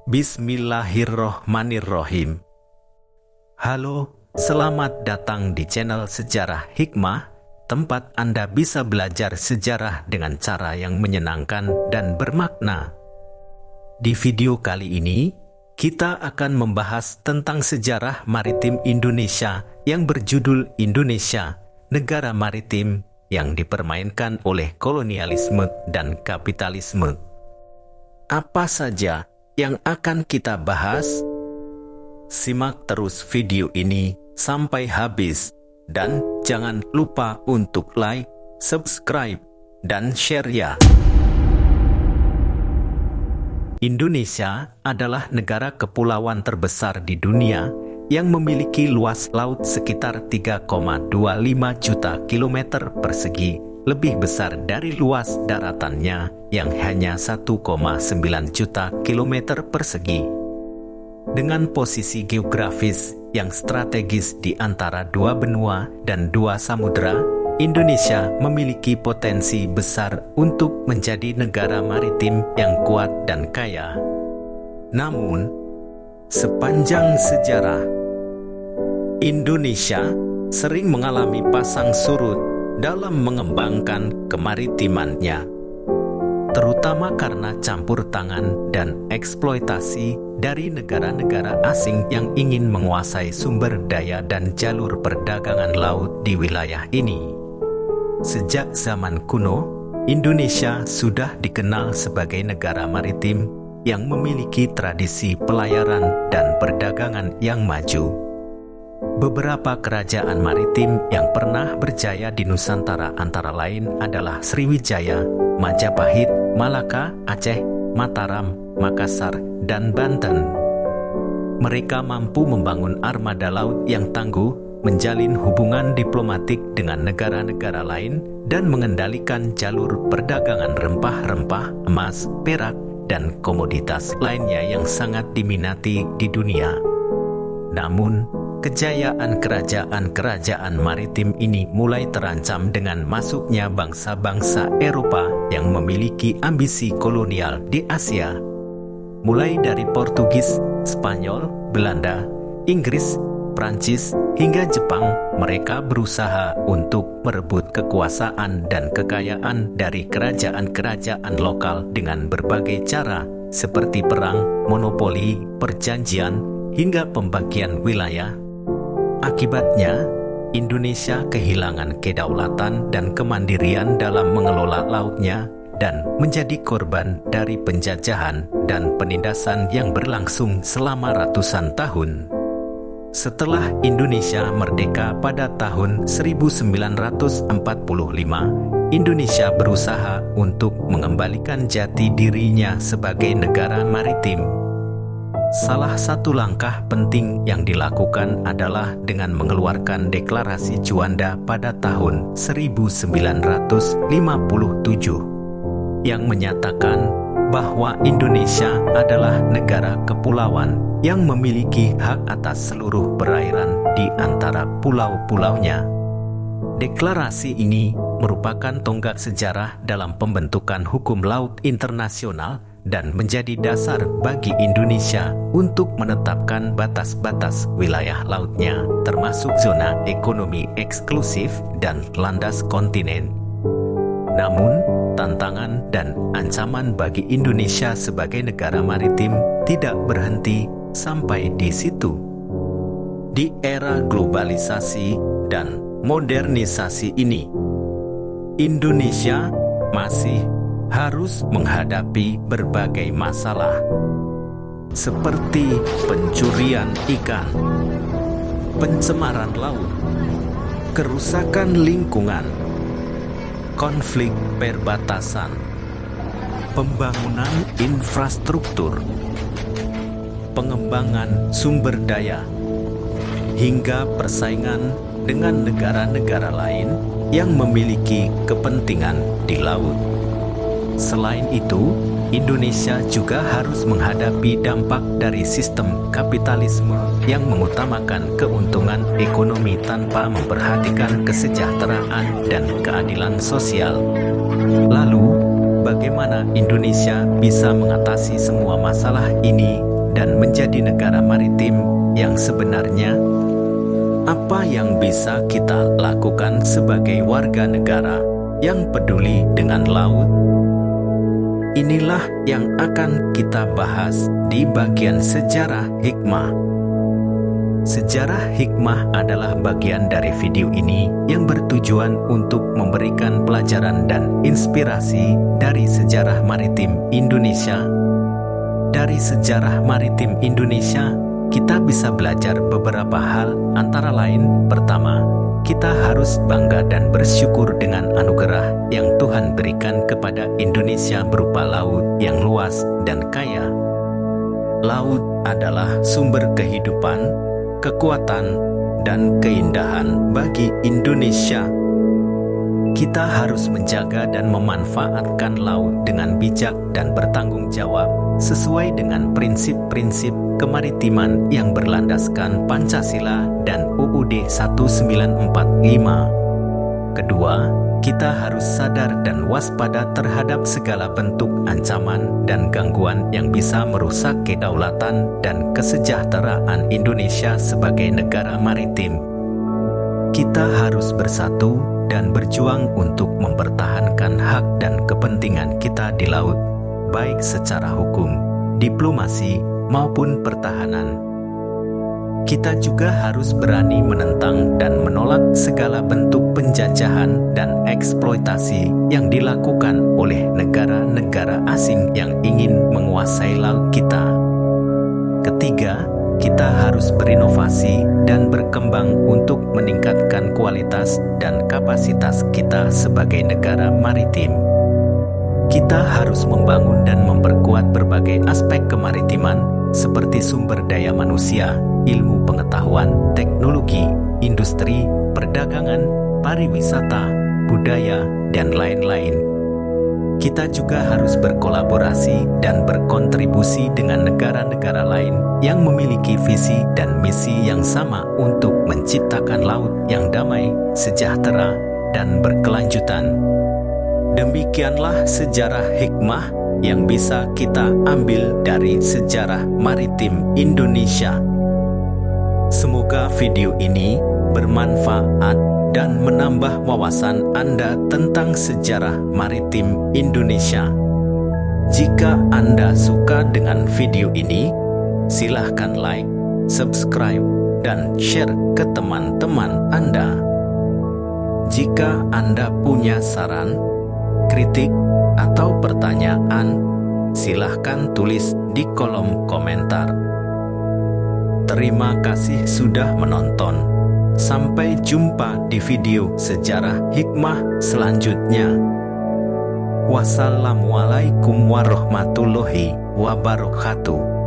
Bismillahirrohmanirrohim. Halo, selamat datang di channel Sejarah Hikmah, tempat Anda bisa belajar sejarah dengan cara yang menyenangkan dan bermakna. Di video kali ini, kita akan membahas tentang sejarah maritim Indonesia yang berjudul Indonesia, negara maritim yang dipermainkan oleh kolonialisme dan kapitalisme. Apa saja yang akan kita bahas? Simak terus video ini sampai habis dan jangan lupa untuk like, subscribe, dan share ya. Indonesia adalah negara kepulauan terbesar di dunia yang memiliki luas laut sekitar 3,25 juta kilometer persegi, lebih besar dari luas daratannya yang hanya 1,9 juta kilometer persegi. Dengan posisi geografis yang strategis di antara dua benua dan dua samudera, Indonesia memiliki potensi besar untuk menjadi negara maritim yang kuat dan kaya. Namun, sepanjang sejarah, Indonesia sering mengalami pasang surut dalam mengembangkan kemaritimannya, terutama karena campur tangan dan eksploitasi dari negara-negara asing yang ingin menguasai sumber daya dan jalur perdagangan laut di wilayah ini. Sejak zaman kuno, Indonesia sudah dikenal sebagai negara maritim yang memiliki tradisi pelayaran dan perdagangan yang maju. Beberapa kerajaan maritim yang pernah berjaya di Nusantara antara lain adalah Sriwijaya, Majapahit, Malaka, Aceh, Mataram, Makassar, dan Banten. Mereka mampu membangun armada laut yang tangguh, menjalin hubungan diplomatik dengan negara-negara lain, dan mengendalikan jalur perdagangan rempah-rempah, emas, perak, dan komoditas lainnya yang sangat diminati di dunia. Namun, kejayaan kerajaan-kerajaan maritim ini mulai terancam dengan masuknya bangsa-bangsa Eropa yang memiliki ambisi kolonial di Asia. Mulai dari Portugis, Spanyol, Belanda, Inggris, Prancis, hingga Jepang, mereka berusaha untuk merebut kekuasaan dan kekayaan dari kerajaan-kerajaan lokal dengan berbagai cara, seperti perang, monopoli, perjanjian, hingga pembagian wilayah. Akibatnya, Indonesia kehilangan kedaulatan dan kemandirian dalam mengelola lautnya dan menjadi korban dari penjajahan dan penindasan yang berlangsung selama ratusan tahun. Setelah Indonesia merdeka pada tahun 1945, Indonesia berusaha untuk mengembalikan jati dirinya sebagai negara maritim. Salah satu langkah penting yang dilakukan adalah dengan mengeluarkan Deklarasi Juanda pada tahun 1957 yang menyatakan bahwa Indonesia adalah negara kepulauan yang memiliki hak atas seluruh perairan di antara pulau-pulaunya. Deklarasi ini merupakan tonggak sejarah dalam pembentukan hukum laut internasional dan menjadi dasar bagi Indonesia untuk menetapkan batas-batas wilayah lautnya, termasuk zona ekonomi eksklusif dan landas kontinen. Namun, tantangan dan ancaman bagi Indonesia sebagai negara maritim tidak berhenti sampai di situ. Di era globalisasi dan modernisasi ini, Indonesia masih harus menghadapi berbagai masalah seperti pencurian ikan, pencemaran laut, kerusakan lingkungan, konflik perbatasan, pembangunan infrastruktur, pengembangan sumber daya, hingga persaingan dengan negara-negara lain yang memiliki kepentingan di laut. Selain itu, Indonesia juga harus menghadapi dampak dari sistem kapitalisme yang mengutamakan keuntungan ekonomi tanpa memperhatikan kesejahteraan dan keadilan sosial. Lalu, bagaimana Indonesia bisa mengatasi semua masalah ini dan menjadi negara maritim yang sebenarnya? Apa yang bisa kita lakukan sebagai warga negara yang peduli dengan laut? Inilah yang akan kita bahas di bagian sejarah hikmah. Sejarah hikmah adalah bagian dari video ini yang bertujuan untuk memberikan pelajaran dan inspirasi dari sejarah maritim Indonesia. Dari sejarah maritim Indonesia, kita bisa belajar beberapa hal, antara lain, pertama, kita harus bangga dan bersyukur dengan anugerah yang Tuhan berikan kepada Indonesia berupa laut yang luas dan kaya. Laut adalah sumber kehidupan, kekuatan, dan keindahan bagi Indonesia. Kita harus menjaga dan memanfaatkan laut dengan bijak dan bertanggung jawab sesuai dengan prinsip-prinsip kemaritiman yang berlandaskan Pancasila dan UUD 1945. Kedua, kita harus sadar dan waspada terhadap segala bentuk ancaman dan gangguan yang bisa merusak kedaulatan dan kesejahteraan Indonesia sebagai negara maritim. Kita harus bersatu dan berjuang untuk mempertahankan hak dan kepentingan kita di laut, baik secara hukum, diplomasi, maupun pertahanan. Kita juga harus berani menentang dan menolak segala bentuk penjajahan dan eksploitasi yang dilakukan oleh negara-negara asing yang ingin menguasai laut kita. Ketiga, kita harus berinovasi dan berkembang untuk meningkatkan kualitas dan kapasitas kita sebagai negara maritim. Kita harus membangun dan memperkuat berbagai aspek kemaritiman seperti sumber daya manusia, ilmu pengetahuan, teknologi, industri, perdagangan, pariwisata, budaya, dan lain-lain. Kita juga harus berkolaborasi dan berkontribusi dengan negara-negara lain yang memiliki visi dan misi yang sama untuk menciptakan laut yang damai, sejahtera, dan berkelanjutan. Demikianlah sejarah hikmah yang bisa kita ambil dari sejarah maritim Indonesia. Semoga video ini bermanfaat dan menambah wawasan Anda tentang sejarah maritim Indonesia. Jika Anda suka dengan video ini, silahkan like, subscribe, dan share ke teman-teman Anda. Jika Anda punya saran, kritik, atau pertanyaan, silahkan tulis di kolom komentar. Terima kasih sudah menonton. Sampai jumpa di video sejarah hikmah selanjutnya. Wassalamualaikum warahmatullahi wabarakatuh.